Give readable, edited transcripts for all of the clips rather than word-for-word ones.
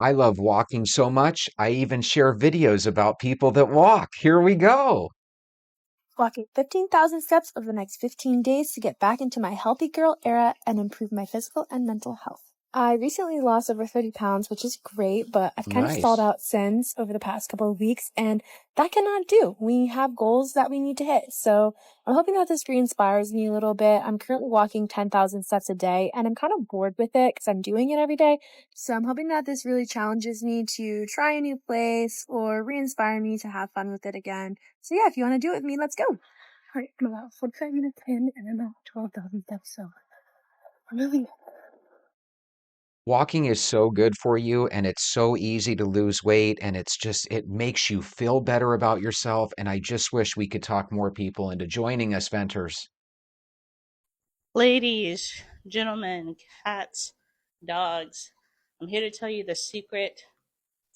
I love walking so much, I even share videos about people that walk. Here we go. Walking 15,000 steps over the next 15 days to get back into my healthy girl era and improve my physical and mental health. I recently lost over 30 pounds, which is great, but I've kind of stalled Nice. out since over the past couple of weeks, and that cannot do. We have goals that we need to hit. So I'm hoping that this re-inspires me a little bit. I'm currently walking 10,000 steps a day, and I'm kind of bored with it because I'm doing it every day. So I'm hoping that this really challenges me to try a new place or re-inspire me to have fun with it again. So yeah, if you want to do it with me, let's go. All right, I'm about 45 minutes in, and I'm at 12,000 steps, so I'm moving. Walking is so good for you and it's so easy to lose weight and it makes you feel better about yourself. And I just wish we could talk more people into joining us, Venters. Ladies, gentlemen, cats, dogs, I'm here to tell you the secret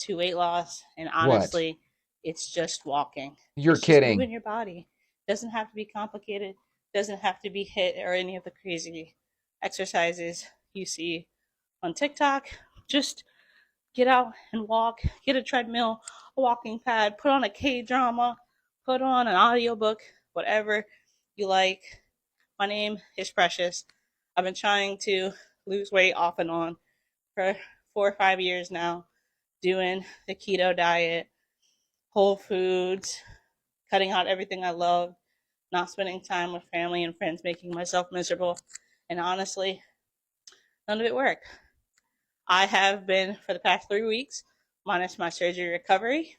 to weight loss. And What? honestly, it's just walking. You're It's just kidding. moving your body. Doesn't have to be complicated, doesn't have to be hit or any of the crazy exercises you see on TikTok. Just get out and walk, get a treadmill, a walking pad, put on a K drama, put on an audiobook, whatever you like. My name is Precious. I've been trying to lose weight off and on for 4 or 5 years now, doing the keto diet, whole foods, cutting out everything I love, not spending time with family and friends, making myself miserable. And honestly, none of it worked. I have been, for the past 3 weeks, minus my surgery recovery,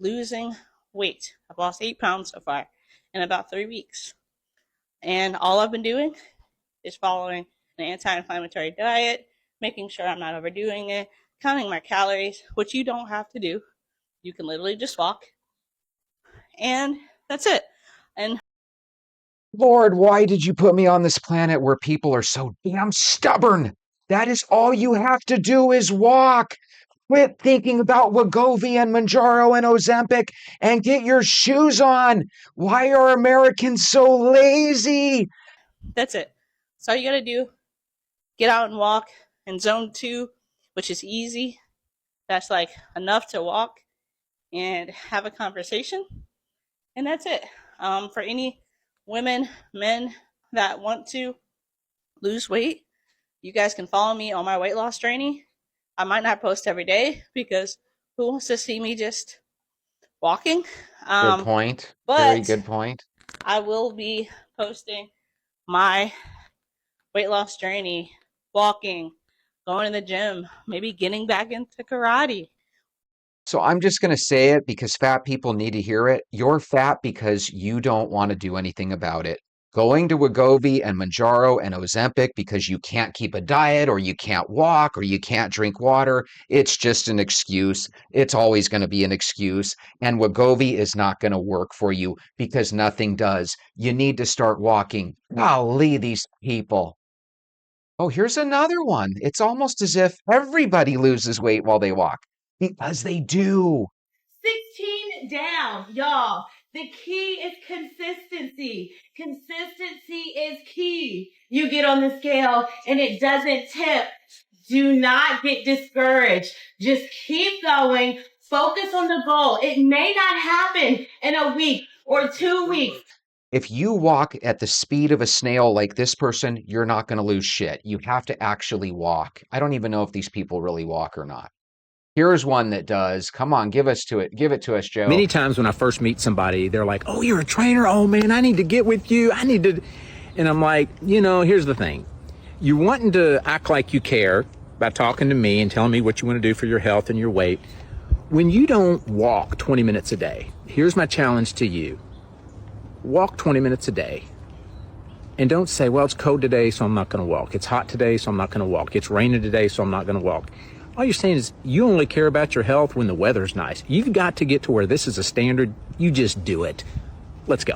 losing weight. I've lost 8 pounds so far in about 3 weeks. And all I've been doing is following an anti-inflammatory diet, making sure I'm not overdoing it, counting my calories, which you don't have to do. You can literally just walk, and that's it. And Lord, why did you put me on this planet where people are so damn stubborn? That is all you have to do is walk. Quit thinking about Wegovy and Manjaro and Ozempic and get your shoes on. Why are Americans so lazy? that's it. So all you gotta do, get out and walk in zone two, which is easy. That's like enough to walk and have a conversation, and that's it. For any women, men that want to lose weight, you guys can follow me on my weight loss journey. I might not post every day because who wants to see me just walking? Good Um, point. Very but good point. I will be posting my weight loss journey, walking, going to the gym, maybe getting back into karate. So I'm just going to say it because fat people need to hear it. You're fat because you don't want to do anything about it. Going to Wegovy and Manjaro and Ozempic because you can't keep a diet or you can't walk or you can't drink water, it's just an excuse. It's always going to be an excuse. And Wegovy is not going to work for you because nothing does. You need to start walking. Golly, these people. Oh, here's another one. It's almost as if everybody loses weight while they walk because they do. 16 down, y'all. The key is consistency. Consistency is key. You get on the scale and it doesn't tip. Do not get discouraged. Just keep going. Focus on the goal. It may not happen in a week or 2 weeks. If you walk at the speed of a snail like this person, you're not going to lose shit. You have to actually walk. I don't even know if these people really walk or not. Here's one that does. Come on, give us to it. Give it to us, Joe. Many times when I first meet somebody, they're like, "Oh, you're a trainer? Oh man, I need to get with you. I need to," and I'm like, here's the thing. You're wanting to act like you care by talking to me and telling me what you want to do for your health and your weight. When you don't walk 20 minutes a day, here's my challenge to you. Walk 20 minutes a day. And don't say, well, it's cold today, so I'm not going to walk. It's hot today, so I'm not going to walk. It's raining today, so I'm not going to walk. All you're saying is you only care about your health when the weather's nice. You've got to get to where this is a standard. You just do it. Let's go.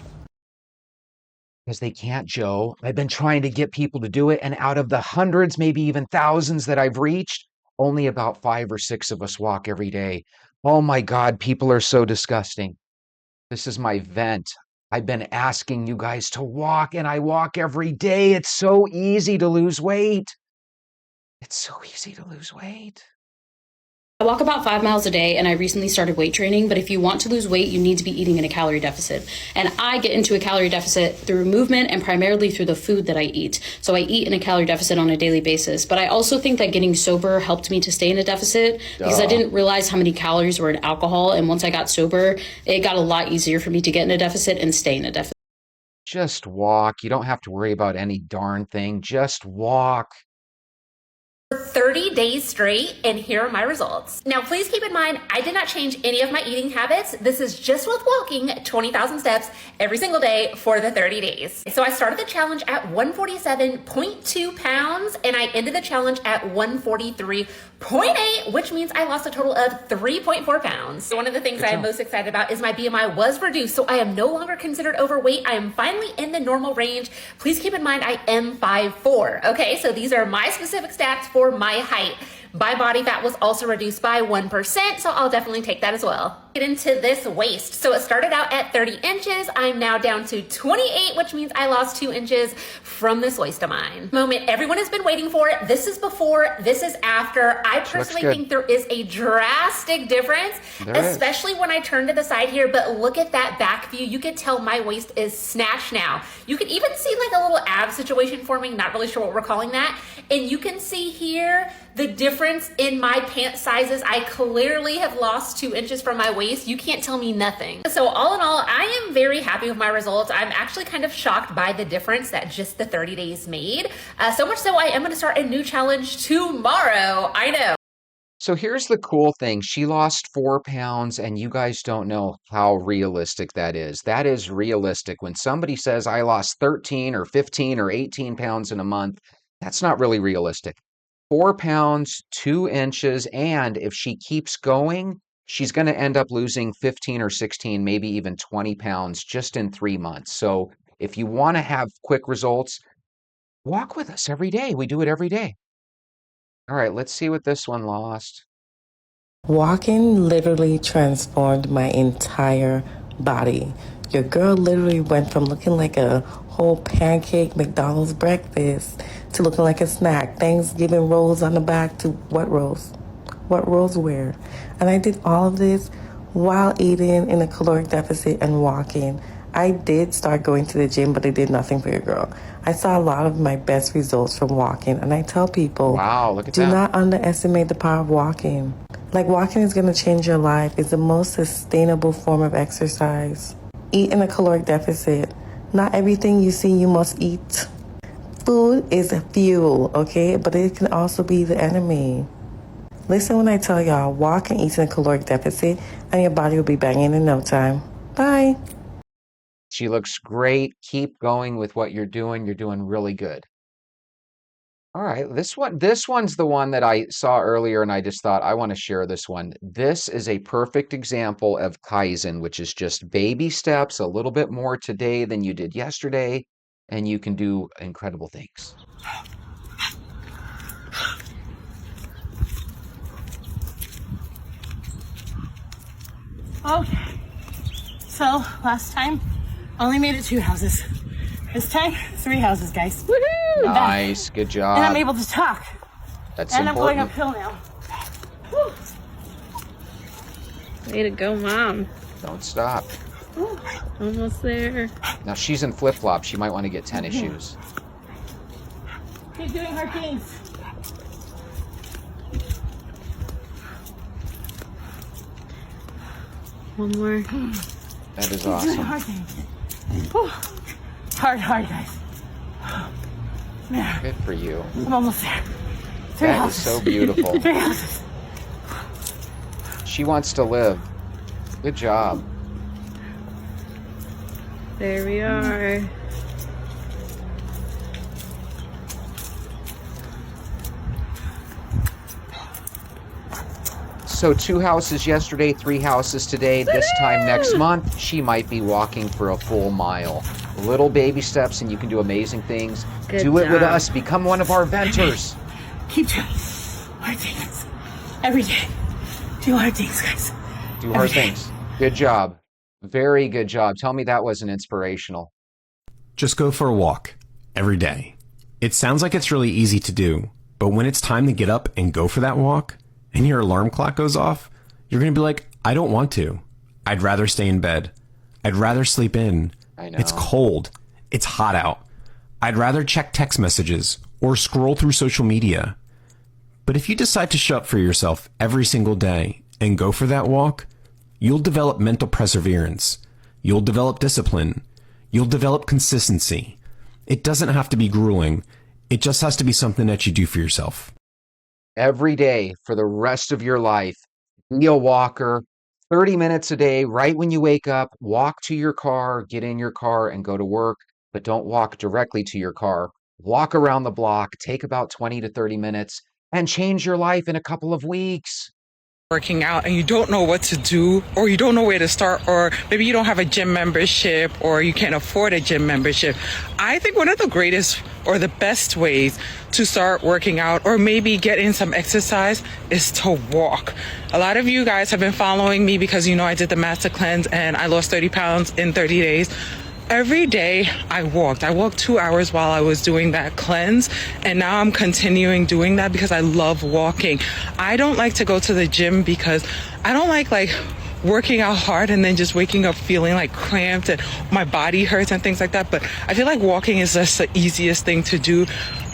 Because they can't, Joe. I've been trying to get people to do it, and out of the hundreds, maybe even thousands that I've reached, only about 5 or 6 of us walk every day. Oh my God, people are so disgusting. This is my vent. I've been asking you guys to walk, and I walk every day. It's so easy to lose weight. It's so easy to lose weight. I walk about 5 miles a day and I recently started weight training, but if you want to lose weight, you need to be eating in a calorie deficit. And I get into a calorie deficit through movement and primarily through the food that I eat. So I eat in a calorie deficit on a daily basis. But I also think that getting sober helped me to stay in a deficit because I didn't realize how many calories were in alcohol. And once I got sober, it got a lot easier for me to get in a deficit and stay in a deficit. Just walk. You don't have to worry about any darn thing. Just walk. 30 days straight, and here are my results. Now, please keep in mind, I did not change any of my eating habits. This is just with walking 20,000 steps every single day for the 30 days. So I started the challenge at 147.2 pounds, and I ended the challenge at 143.8, which means I lost a total of 3.4 pounds. So one of the things I am most excited about is my BMI was reduced, so I am no longer considered overweight. I am finally in the normal range. Please keep in mind, I am 5'4". Okay, so these are my specific stats for my height. My body fat was also reduced by 1%, so I'll definitely take that as well. Get into this waist. So it started out at 30 inches. I'm now down to 28, which means I lost 2 inches from this waist of mine. Moment everyone has been waiting for. This is before, this is after. I personally think there is a drastic difference, especially when I turn to the side here, but look at that back view. You can tell my waist is snatched now. You can even see like a little ab situation forming, not really sure what we're calling that. And you can see here the difference in my pant sizes. I clearly have lost 2 inches from my waist. You can't tell me nothing. So all in all, I am very happy with my results. I'm actually kind of shocked by the difference that just the 30 days made. So much so I am going to start a new challenge tomorrow. I know. So here's the cool thing. She lost 4 pounds, and you guys don't know how realistic that is. That is realistic. When somebody says, I lost 13 or 15 or 18 pounds in a month, that's not really realistic. 4 pounds, 2 inches, and if she keeps going, she's going to end up losing 15 or 16, maybe even 20 pounds just in 3 months. So if you want to have quick results, walk with us every day. We do it every day. All right, let's see what this one lost. Walking literally transformed my entire body. Your girl literally went from looking like a whole pancake McDonald's breakfast to looking like a snack. Thanksgiving rolls on the back to what rolls? What rolls where? And I did all of this while eating in a caloric deficit and walking. I did start going to the gym, but it did nothing for your girl. I saw a lot of my best results from walking, and I tell people, wow, look at do that. not underestimate the power of walking. Like, walking is going to change your life. It's the most sustainable form of exercise. Eat in a caloric deficit. Not everything you see you must eat. Food is fuel, okay? But it can also be the enemy. Listen when I tell y'all, walk and eat in a caloric deficit, and your body will be banging in no time. Bye. She looks great. Keep going with what you're doing. You're doing really good. All right, this one's the one that I saw earlier, and I just thought I want to share this one. This is a perfect example of Kaizen, which is just baby steps, a little bit more today than you did yesterday, and you can do incredible things. Okay. So last time, only made it 2 houses. This time, 3 houses, guys. Woohoo! Nice, good job. And I'm able to talk. That's and important. I'm going uphill now. Woo. Way to go, Mom. Don't stop. Woo. Almost there. Now she's in flip-flops. She might want to get tennis shoes. Keep doing hard things. One more. That is Keep doing awesome. hard things. Woo. Hard, guys. Man, Good for you. I'm almost there. 3 That is houses. so beautiful. 3 houses. She wants to live. Good job. There we are. So 2 houses yesterday, 3 houses today. This time next month, she might be walking for a full mile. Little baby steps, and you can do amazing things. Good Do it with job. us. Become one of our venters. Keep doing hard things. Every day. Do hard things, guys. Do hard things. Good job. Very good job. Tell me that wasn't inspirational. Just go for a walk every day. It sounds like it's really easy to do, but when it's time to get up and go for that walk, and your alarm clock goes off, you're going to be like, I don't want to. I'd rather stay in bed. I'd rather sleep in. I know. It's cold. It's hot out. I'd rather check text messages or scroll through social media. But if you decide to show up for yourself every single day and go for that walk, you'll develop mental perseverance. You'll develop discipline. You'll develop consistency. It doesn't have to be grueling. It just has to be something that you do for yourself. Every day for the rest of your life, be a walker, 30 minutes a day, right when you wake up, walk to your car, get in your car and go to work, but don't walk directly to your car. Walk around the block, take about 20 to 30 minutes, and change your life in a couple of weeks. Working out and you don't know what to do, or you don't know where to start, or maybe you don't have a gym membership, or you can't afford a gym membership. I think one of the greatest or the best ways to start working out or maybe get in some exercise is to walk. A lot of you guys have been following me because you know I did the master cleanse and I lost 30 pounds in 30 days. Every day I walked 2 hours while I was doing that cleanse, and now I'm continuing doing that because I love walking. I don't like to go to the gym because I don't like working out hard and then just waking up feeling like cramped and my body hurts and things like that. But I feel like walking is just the easiest thing to do.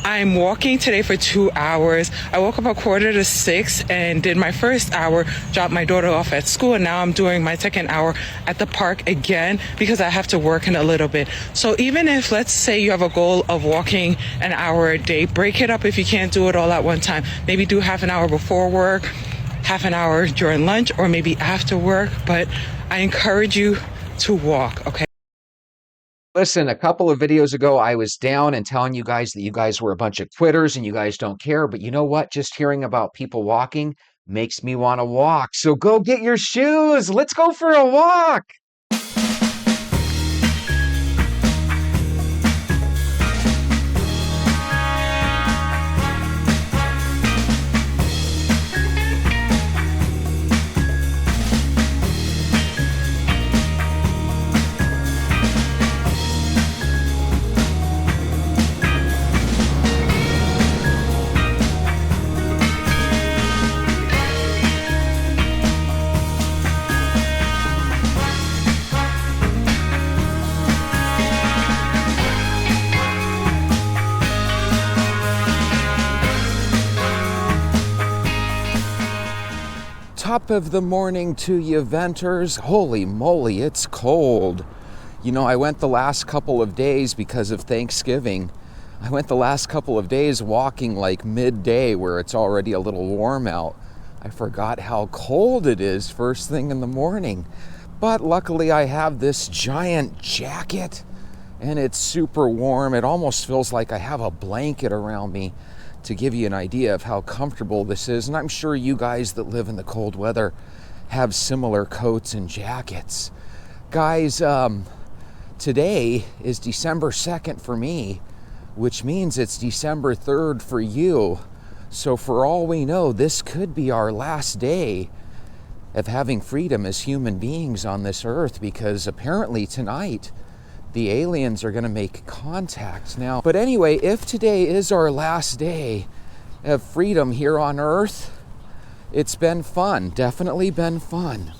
I'm walking today for 2 hours. I woke up at 5:45 and did my first hour, dropped my daughter off at school, and now I'm doing my second hour at the park again because I have to work in a little bit. So even if, let's say you have a goal of walking an hour a day, break it up if you can't do it all at one time. Maybe do half an hour before work, half an hour during lunch, or maybe after work, but I encourage you to walk, okay? Listen, a couple of videos ago, I was down and telling you guys that you guys were a bunch of quitters and you guys don't care. But you know what? Just hearing about people walking makes me want to walk. So go get your shoes. Let's go for a walk. Top of the morning to you venters. Holy moly, it's cold. You know, I went the last couple of days because of Thanksgiving. I went the last couple of days walking like midday where it's already a little warm out. I forgot how cold it is first thing in the morning. But luckily I have this giant jacket and it's super warm. It almost feels like I have a blanket around me, to give you an idea of how comfortable this is. And I'm sure you guys that live in the cold weather have similar coats and jackets. Guys, today is December 2nd for me, which means it's December 3rd for you. So for all we know, this could be our last day of having freedom as human beings on this earth, because apparently tonight the aliens are going to make contact now. But anyway, if today is our last day of freedom here on earth, it's been fun, definitely been fun.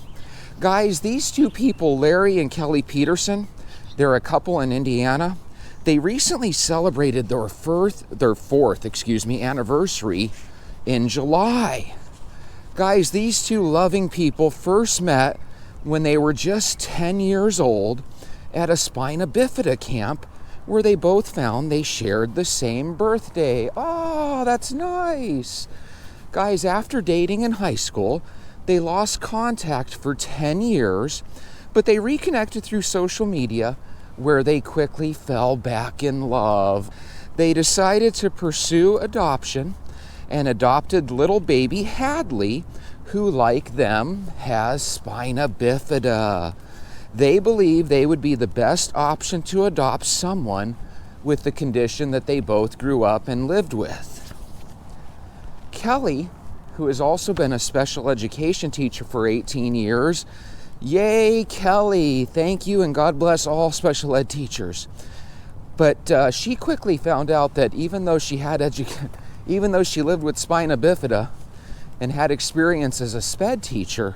Guys, these two people, Larry and Kelly Peterson, they're a couple in Indiana. They recently celebrated their fourth anniversary in July. Guys, these two loving people first met when they were just 10 years old at a spina bifida camp where they both found they shared the same birthday. Oh, that's nice. Guys, after dating in high school, they lost contact for 10 years, but they reconnected through social media where they quickly fell back in love. They decided to pursue adoption and adopted little baby Hadley, who, like them, has spina bifida. They believe they would be the best option to adopt someone with the condition that they both grew up and lived with. Kelly, who has also been a special education teacher for 18 years, yay, Kelly, thank you, and God bless all special ed teachers. But she quickly found out that even though she lived with spina bifida, and had experience as a sped teacher,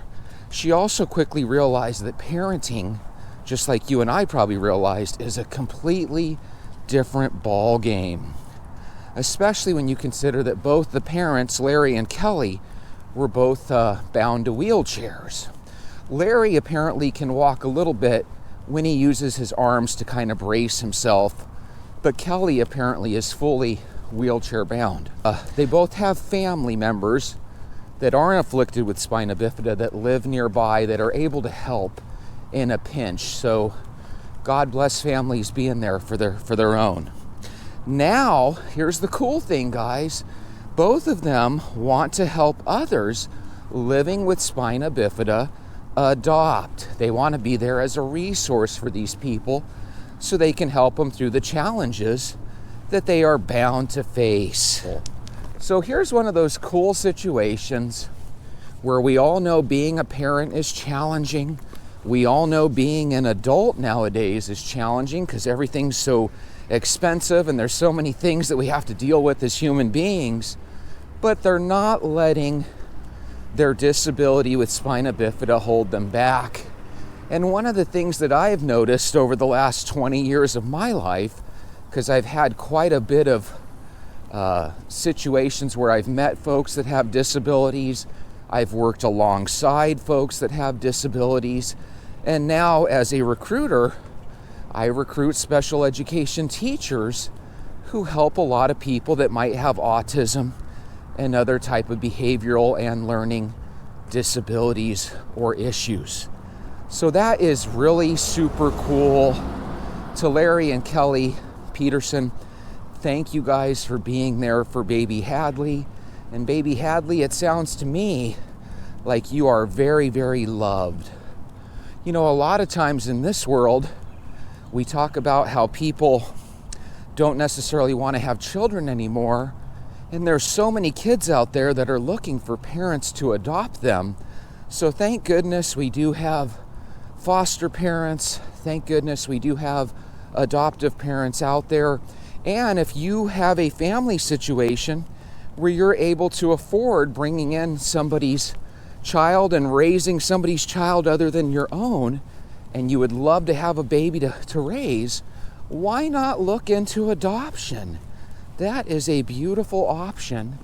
she also quickly realized that parenting, just like you and I probably realized, is a completely different ball game. Especially when you consider that both the parents, Larry and Kelly, were both bound to wheelchairs. Larry apparently can walk a little bit when he uses his arms to kind of brace himself, but Kelly apparently is fully wheelchair bound. They both have family members that aren't afflicted with spina bifida that live nearby that are able to help in a pinch. So God bless families being there for their own. Now, here's the cool thing, guys. Both of them want to help others living with spina bifida adopt. They want to be there as a resource for these people so they can help them through the challenges that they are bound to face. So here's one of those cool situations where we all know being a parent is challenging. We all know being an adult nowadays is challenging because everything's so expensive and there's so many things that we have to deal with as human beings, but they're not letting their disability with spina bifida hold them back. And one of the things that I've noticed over the last 20 years of my life, because I've had quite a bit of situations where I've met folks that have disabilities, I've worked alongside folks that have disabilities, and now as a recruiter, I recruit special education teachers who help a lot of people that might have autism and other type of behavioral and learning disabilities or issues. So that is really super cool. To Larry and Kelly Peterson, thank you guys for being there for baby Hadley. And baby Hadley, it sounds to me like you are very, very loved. You know, a lot of times in this world, we talk about how people don't necessarily want to have children anymore. And there's so many kids out there that are looking for parents to adopt them. So thank goodness we do have foster parents. Thank goodness we do have adoptive parents out there. And if you have a family situation where you're able to afford bringing in somebody's child and raising somebody's child other than your own, and you would love to have a baby to raise, why not look into adoption? That is a beautiful option,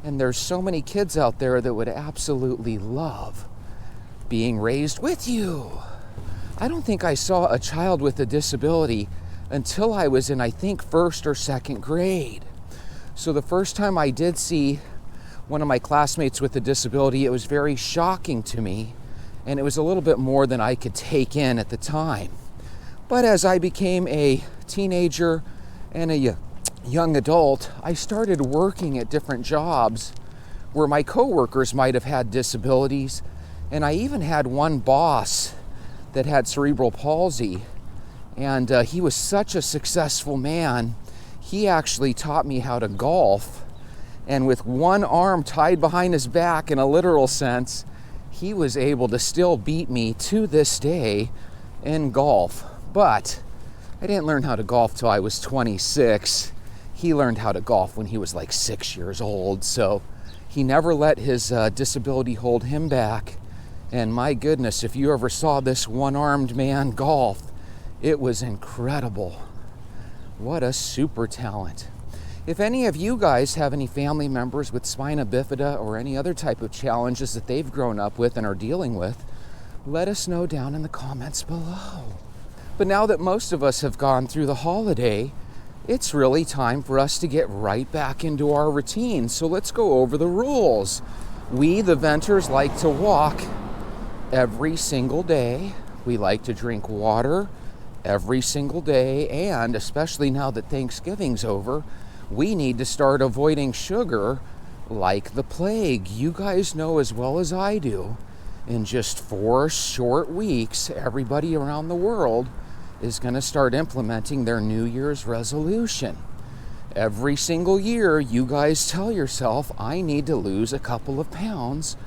and there's so many kids out there that would absolutely love being raised with you. I don't think I saw a child with a disability until I was in, I think, first or second grade. So the first time I did see one of my classmates with a disability, it was very shocking to me, and it was a little bit more than I could take in at the time. But as I became a teenager and a young adult, I started working at different jobs where my coworkers might have had disabilities, and I even had one boss that had cerebral palsy, and he was such a successful man. He actually taught me how to golf, and with one arm tied behind his back in a literal sense, he was able to still beat me to this day in golf. But I didn't learn how to golf till I was 26. He learned how to golf when he was like 6 years old, so he never let his disability hold him back. And my goodness, if you ever saw this one-armed man golf, it was incredible. What a super talent. If any of you guys have any family members with spina bifida or any other type of challenges that they've grown up with and are dealing with, let us know down in the comments below. But now that most of us have gone through the holiday, it's really time for us to get right back into our routine. So let's go over the rules. We, the Venters, like to walk every single day. We like to drink water every single day, and especially now that Thanksgiving's over, we need to start avoiding sugar like the plague. You guys know as well as I do, in just 4 short weeks, everybody around the world is going to start implementing their New Year's resolution. Every single year, you guys tell yourself, I need to lose a couple of pounds.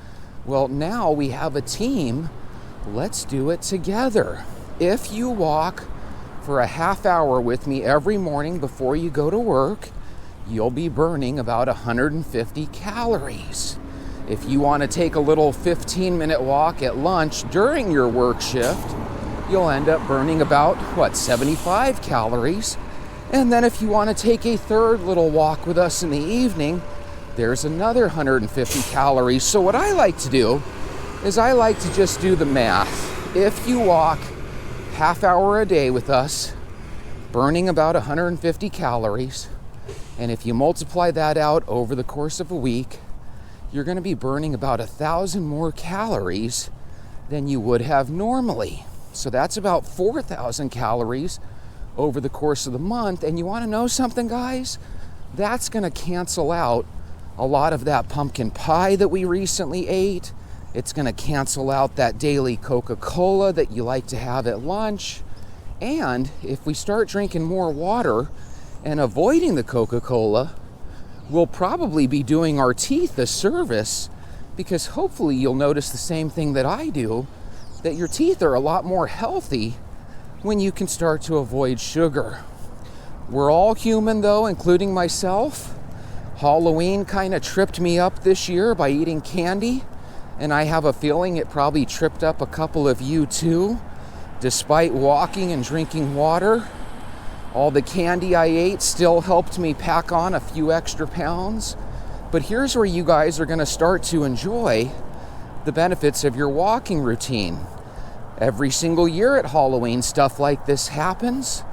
Well, now we have a team. Let's do it together. If you walk for a half hour with me every morning before you go to work, you'll be burning about 150 calories. If you want to take a little 15-minute walk at lunch during your work shift, you'll end up burning about, 75 calories. And then if you want to take a third little walk with us in the evening, there's another 150 calories. So what I like to do is I like to just do the math. If you walk half hour a day with us, burning about 150 calories, and if you multiply that out over the course of a week, you're going to be burning about 1,000 more calories than you would have normally. So that's about 4,000 calories over the course of the month. And you want to know something, guys? That's going to cancel out a lot of that pumpkin pie that we recently ate. It's going to cancel out that daily Coca-Cola that you like to have at lunch. And if we start drinking more water and avoiding the Coca-Cola, we'll probably be doing our teeth a service, because hopefully you'll notice the same thing that I do, that your teeth are a lot more healthy when you can start to avoid sugar. We're all human though, including myself. Halloween kind of tripped me up this year by eating candy, and I have a feeling it probably tripped up a couple of you too. Despite walking and drinking water, all the candy I ate still helped me pack on a few extra pounds. But here's where you guys are going to start to enjoy the benefits of your walking routine. Every single year at Halloween, stuff like this happens.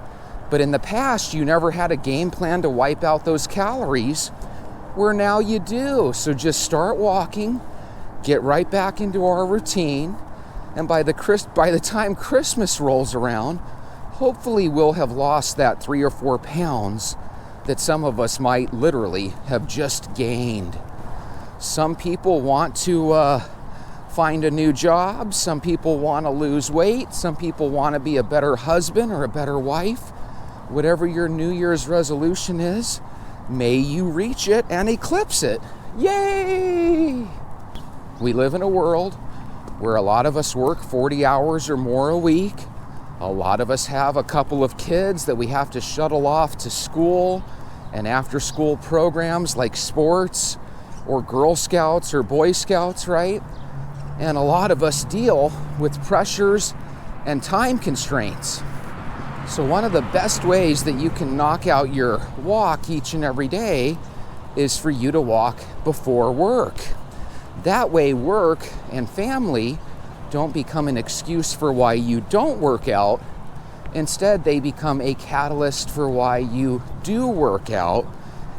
But in the past, you never had a game plan to wipe out those calories, where now you do. So just start walking, get right back into our routine, and by the time Christmas rolls around, hopefully we'll have lost that 3 or 4 pounds that some of us might literally have just gained. Some people want to find a new job. Some people want to lose weight. Some people want to be a better husband or a better wife. Whatever your New Year's resolution is, may you reach it and eclipse it. Yay! We live in a world where a lot of us work 40 hours or more a week. A lot of us have a couple of kids that we have to shuttle off to school and after school programs like sports or Girl Scouts or Boy Scouts, right? And a lot of us deal with pressures and time constraints. So one of the best ways that you can knock out your walk each and every day is for you to walk before work. That way work and family don't become an excuse for why you don't work out. Instead, they become a catalyst for why you do work out.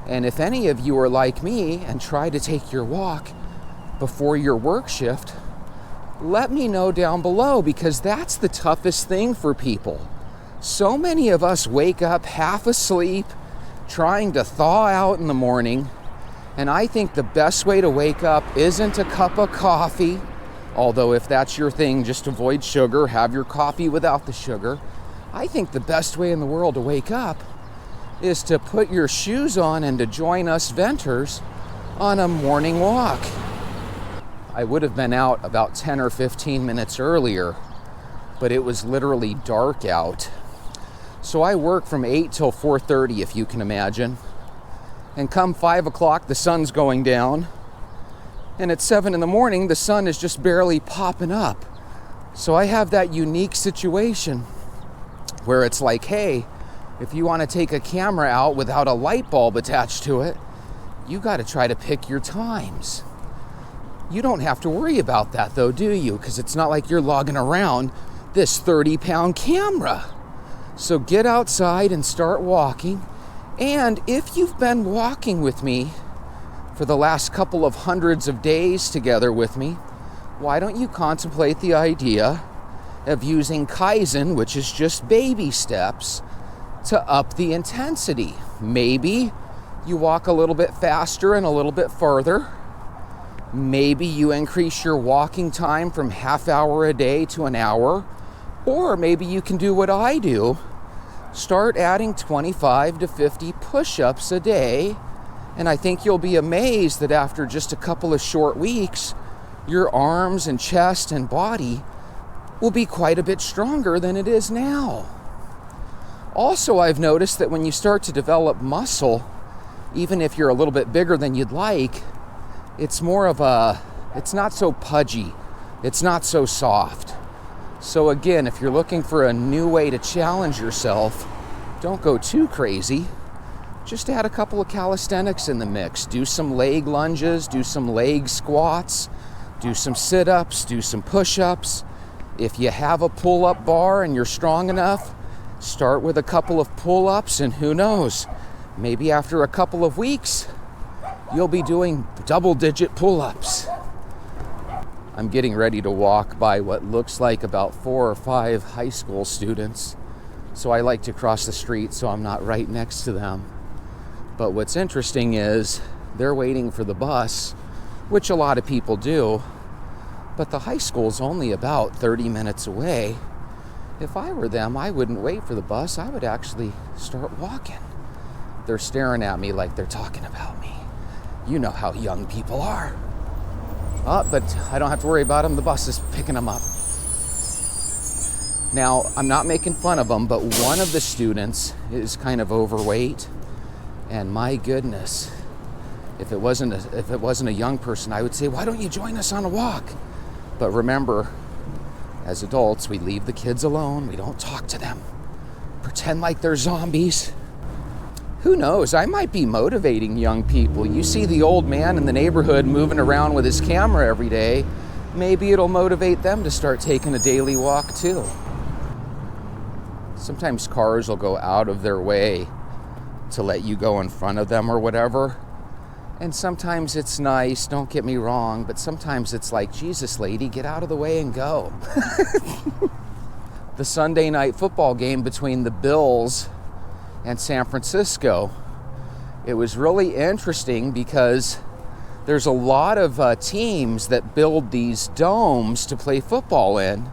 And if any of you are like me and try to take your walk before your work shift, let me know down below, because that's the toughest thing for people. So many of us wake up half asleep, trying to thaw out in the morning. And I think the best way to wake up isn't a cup of coffee, although if that's your thing, just avoid sugar, have your coffee without the sugar. I think the best way in the world to wake up is to put your shoes on and to join us venters on a morning walk. I would have been out about 10 or 15 minutes earlier, but it was literally dark out. So I work from 8 till 4:30, if you can imagine. And come 5 o'clock, the sun's going down. And at 7 in the morning, the sun is just barely popping up. So I have that unique situation where it's like, hey, if you want to take a camera out without a light bulb attached to it, you got to try to pick your times. You don't have to worry about that though, do you? Because it's not like you're logging around this 30-pound camera. So get outside and start walking. And if you've been walking with me for the last couple of hundreds of days together with me, why don't you contemplate the idea of using Kaizen, which is just baby steps, to up the intensity? Maybe you walk a little bit faster and a little bit further. Maybe you increase your walking time from half hour a day to an hour. Or maybe you can do what I do. Start adding 25 to 50 push-ups a day. And I think you'll be amazed that after just a couple of short weeks, your arms and chest and body will be quite a bit stronger than it is now. Also, I've noticed that when you start to develop muscle, even if you're a little bit bigger than you'd like, it's more of a, it's not so pudgy. It's not so soft. So again, if you're looking for a new way to challenge yourself, don't go too crazy. Just add a couple of calisthenics in the mix. Do some leg lunges, do some leg squats, do some sit-ups, do some push-ups. If you have a pull-up bar and you're strong enough, start with a couple of pull-ups, and who knows, maybe after a couple of weeks, you'll be doing double-digit pull-ups. I'm getting ready to walk by what looks like about 4 or 5 high school students. So I like to cross the street so I'm not right next to them. But what's interesting is they're waiting for the bus, which a lot of people do, but the high school's only about 30 minutes away. If I were them, I wouldn't wait for the bus. I would actually start walking. They're staring at me like they're talking about me. You know how young people are. Oh, but I don't have to worry about them. The bus is picking them up. Now, I'm not making fun of them, but one of the students is kind of overweight. And my goodness, if it wasn't a young person, I would say, why don't you join us on a walk? But remember, as adults, we leave the kids alone. We don't talk to them. Pretend like they're zombies. Who knows? I might be motivating young people. You see the old man in the neighborhood moving around with his camera every day. Maybe it'll motivate them to start taking a daily walk too. Sometimes cars will go out of their way to let you go in front of them or whatever. And sometimes it's nice, don't get me wrong, but sometimes it's like, Jesus, lady, get out of the way and go. The Sunday night football game between the Bills and San Francisco, it was really interesting because there's a lot of teams that build these domes to play football in.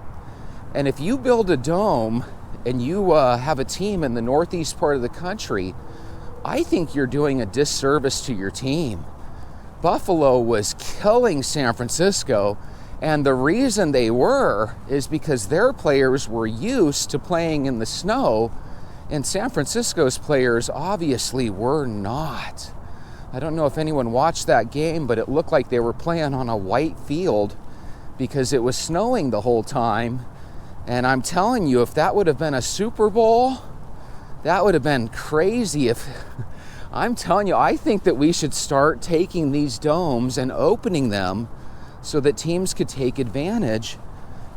And if you build a dome and you have a team in the northeast part of the country, I think you're doing a disservice to your team. Buffalo was killing San Francisco, and the reason they were is because their players were used to playing in the snow, and San Francisco's players obviously were not. I don't know if anyone watched that game, but it looked like they were playing on a white field because it was snowing the whole time. And I'm telling you, if that would have been a Super Bowl, that would have been crazy. I'm telling you, I think that we should start taking these domes and opening them so that teams could take advantage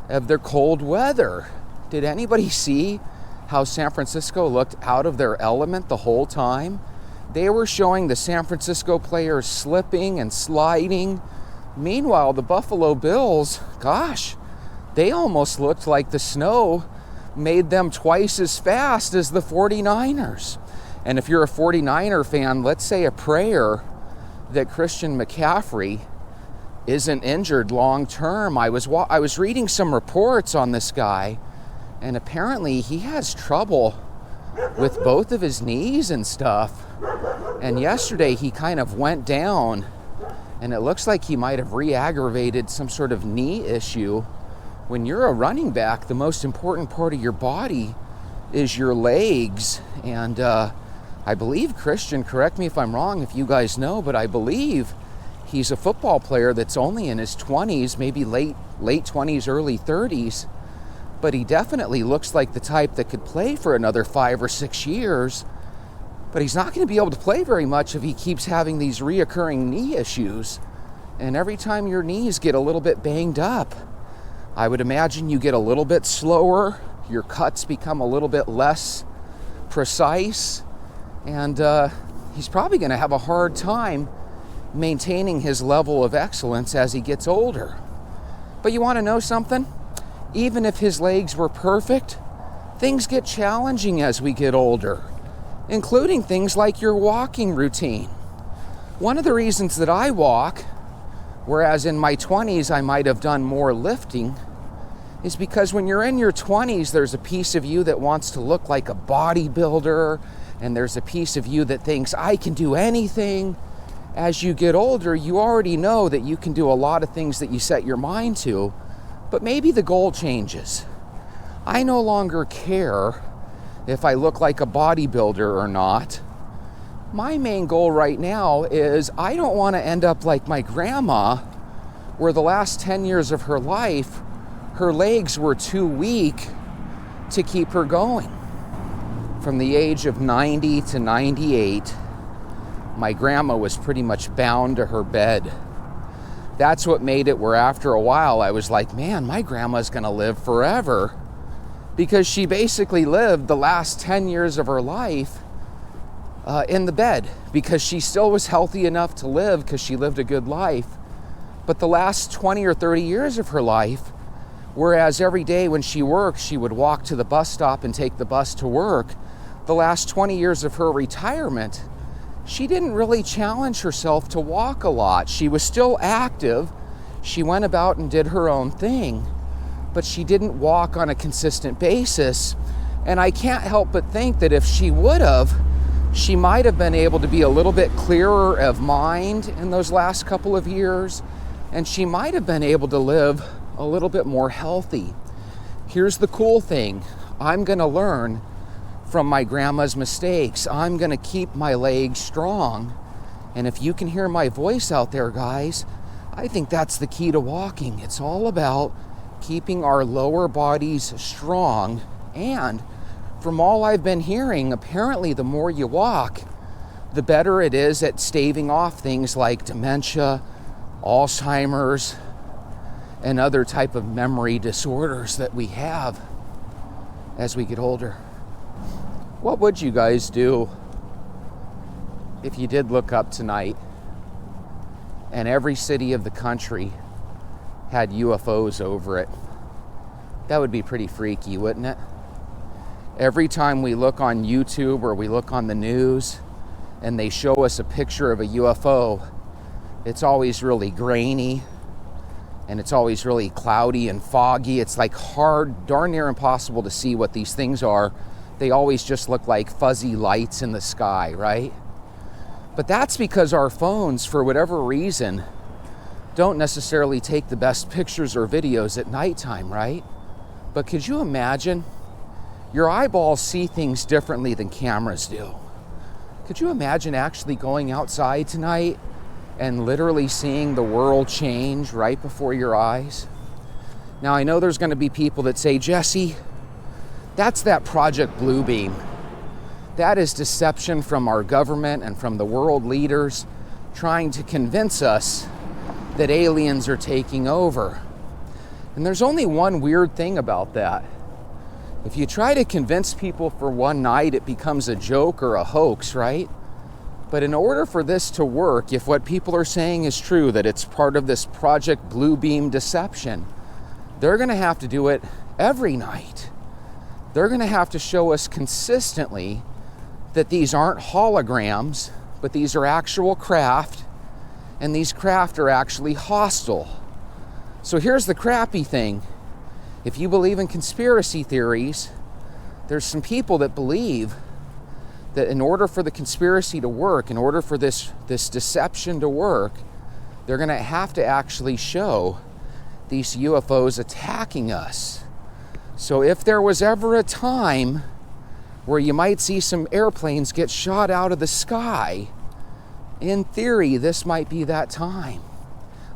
of their cold weather. Did anybody see how San Francisco looked out of their element the whole time? They were showing the San Francisco players slipping and sliding. Meanwhile, the Buffalo Bills, gosh, they almost looked like the snow made them twice as fast as the 49ers. And if you're a 49er fan, let's say a prayer that Christian McCaffrey isn't injured long term. I was reading some reports on this guy, and apparently he has trouble with both of his knees and stuff. And yesterday he kind of went down, and it looks like he might have re-aggravated some sort of knee issue. When you're a running back, the most important part of your body is your legs. And I believe Christian, correct me if I'm wrong, if you guys know, but I believe he's a football player that's only in his 20s, maybe late 20s, early 30s. But he definitely looks like the type that could play for another 5 or 6 years. But he's not going to be able to play very much if he keeps having these reoccurring knee issues. And every time your knees get a little bit banged up, I would imagine you get a little bit slower, your cuts become a little bit less precise, and he's probably going to have a hard time maintaining his level of excellence as he gets older. But you want to know something? Even if his legs were perfect, things get challenging as we get older, including things like your walking routine. One of the reasons that I walk, whereas in my 20s I might have done more lifting, is because when you're in your 20s, there's a piece of you that wants to look like a bodybuilder, and there's a piece of you that thinks, I can do anything. As you get older, you already know that you can do a lot of things that you set your mind to, but maybe the goal changes. I no longer care if I look like a bodybuilder or not. My main goal right now is I don't want to end up like my grandma, where the last 10 years of her life, her legs were too weak to keep her going. From the age of 90 to 98, my grandma was pretty much bound to her bed. That's what made it where after a while I was like, man, my grandma's gonna live forever, because she basically lived the last 10 years of her life in the bed, because she still was healthy enough to live because she lived a good life. But the last 20 or 30 years of her life, whereas every day when she worked, she would walk to the bus stop and take the bus to work, the last 20 years of her retirement, she didn't really challenge herself to walk a lot. She was still active. She went about and did her own thing, but she didn't walk on a consistent basis. And I can't help but think that if she would have, she might have been able to be a little bit clearer of mind in those last couple of years, and she might have been able to live a little bit more healthy. Here's the cool thing. I'm gonna learn from my grandma's mistakes. I'm gonna keep my legs strong. And if you can hear my voice out there, guys, I think that's the key to walking. It's all about keeping our lower bodies strong. And from all I've been hearing, apparently the more you walk, the better it is at staving off things like dementia, Alzheimer's, and other type of memory disorders that we have as we get older. What would you guys do if you did look up tonight and every city of the country had UFOs over it? That would be pretty freaky, wouldn't it? Every time we look on YouTube or we look on the news and they show us a picture of a UFO, it's always really grainy and it's always really cloudy and foggy. It's like hard, darn near impossible to see what these things are. They always just look like fuzzy lights in the sky, right? But that's because our phones, for whatever reason, don't necessarily take the best pictures or videos at nighttime, right? But could you imagine? Your eyeballs see things differently than cameras do. Could you imagine actually going outside tonight and literally seeing the world change right before your eyes? Now, I know there's going to be people that say, Jesse, that's that Project Bluebeam. That is deception from our government and from the world leaders trying to convince us that aliens are taking over. And there's only one weird thing about that. If you try to convince people for one night, it becomes a joke or a hoax, right? But in order for this to work, if what people are saying is true, that it's part of this Project Bluebeam deception, they're going to have to do it every night. They're going to have to show us consistently that these aren't holograms, but these are actual craft, and these craft are actually hostile. So here's the crappy thing. If you believe in conspiracy theories, there's some people that believe that in order for the conspiracy to work, in order for this deception to work, they're going to have to actually show these UFOs attacking us. So if there was ever a time where you might see some airplanes get shot out of the sky, in theory, this might be that time.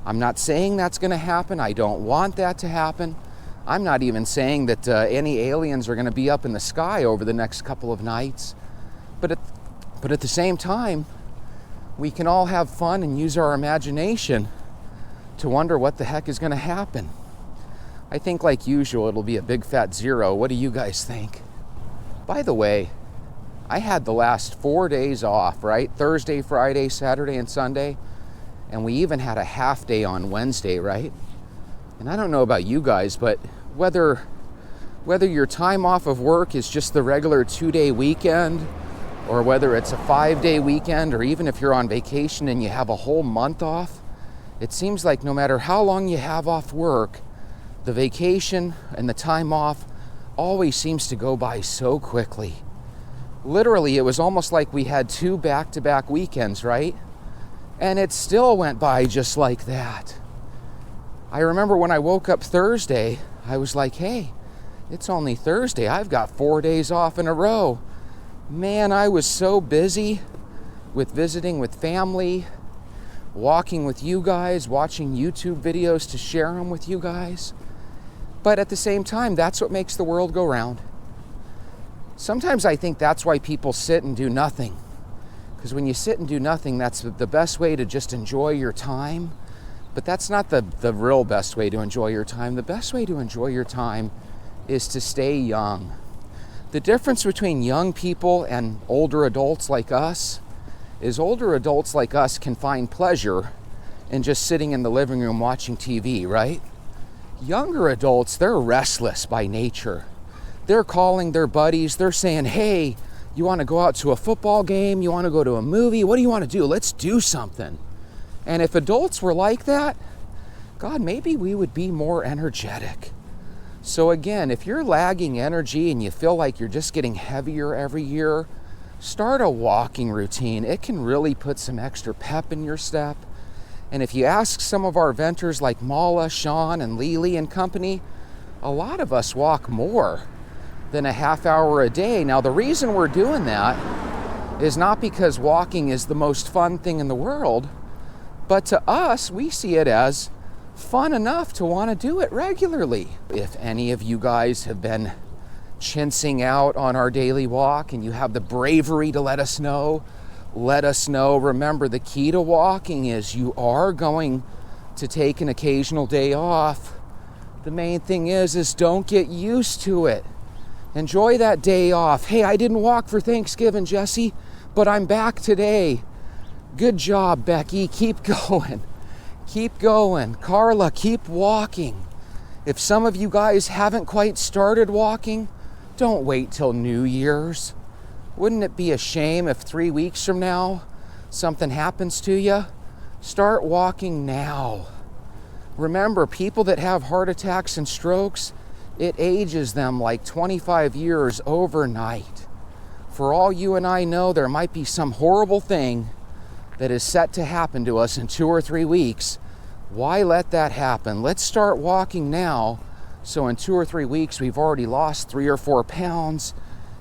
I'm not saying that's going to happen. I don't want that to happen. I'm not even saying that any aliens are going to be up in the sky over the next couple of nights. But at the same time, we can all have fun and use our imagination to wonder what the heck is going to happen. I think, like usual, it'll be a big fat zero. What do you guys think? By the way, I had the last 4 days off, right? Thursday, Friday, Saturday, and Sunday. And we even had a half day on Wednesday, right? And I don't know about you guys, but whether your time off of work is just the regular 2-day weekend, or whether it's a 5-day weekend, or even if you're on vacation and you have a whole month off, it seems like no matter how long you have off work, the vacation and the time off always seems to go by so quickly. Literally, it was almost like we had 2 back-to-back weekends, right? And it still went by just like that. I remember when I woke up Thursday, I was like, hey, it's only Thursday. I've got 4 days off in a row. Man, I was so busy. with visiting with family, walking with you guys, watching YouTube videos to share them with you guys. But at the same time, that's what makes the world go round. Sometimes I think that's why people sit and do nothing. Because when you sit and do nothing, that's the best way to just enjoy your time. But that's not the real best way to enjoy your time. The best way to enjoy your time is to stay young. The difference between young people and older adults like us is older adults like us can find pleasure in just sitting in the living room watching TV, right? Younger adults, they're restless by nature. They're calling their buddies, they're saying, hey, you want to go out to a football game? You want to go to a movie? What do you want to do? Let's do something. And if adults were like that, God, maybe we would be more energetic. So again, if you're lagging energy and you feel like you're just getting heavier every year, start a walking routine. It can really put some extra pep in your step. And if you ask some of our venters like Mala, Sean, and Lily and company, a lot of us walk more than a half hour a day. Now, the reason we're doing that is not because walking is the most fun thing in the world, but to us, we see it as fun enough to want to do it regularly. If any of you guys have been chinsing out on our daily walk and you have the bravery to let us know, let us know. Remember, the key to walking is you are going to take an occasional day off. The main thing is don't get used to it. Enjoy that day off. Hey, I didn't walk for Thanksgiving, Jesse, but I'm back today. Good job, Becky. Keep going. Keep going. Carla, keep walking. If some of you guys haven't quite started walking, don't wait till New Year's. Wouldn't it be a shame if 3 weeks from now something happens to you? Start walking now. Remember, people that have heart attacks and strokes, it ages them like 25 years overnight. For all you and I know, there might be some horrible thing that is set to happen to us in 2 or 3 weeks. Why let that happen? Let's start walking now, so in 2 or 3 weeks we've already lost 3 or 4 pounds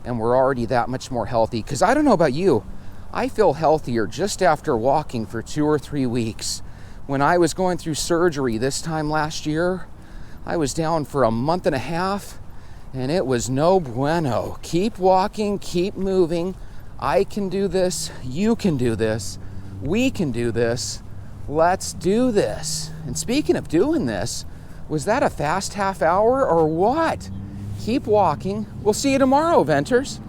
and we're already that much more healthy. Because I don't know about you, I feel healthier just after walking for 2 or 3 weeks. When I was going through surgery this time last year, I was down for a month and a half and it was no bueno. Keep walking, keep moving. I can do this, you can do this, we can do this. Let's do this. And speaking of doing this, was that a fast half hour or what? Keep walking. We'll see you tomorrow, Venters.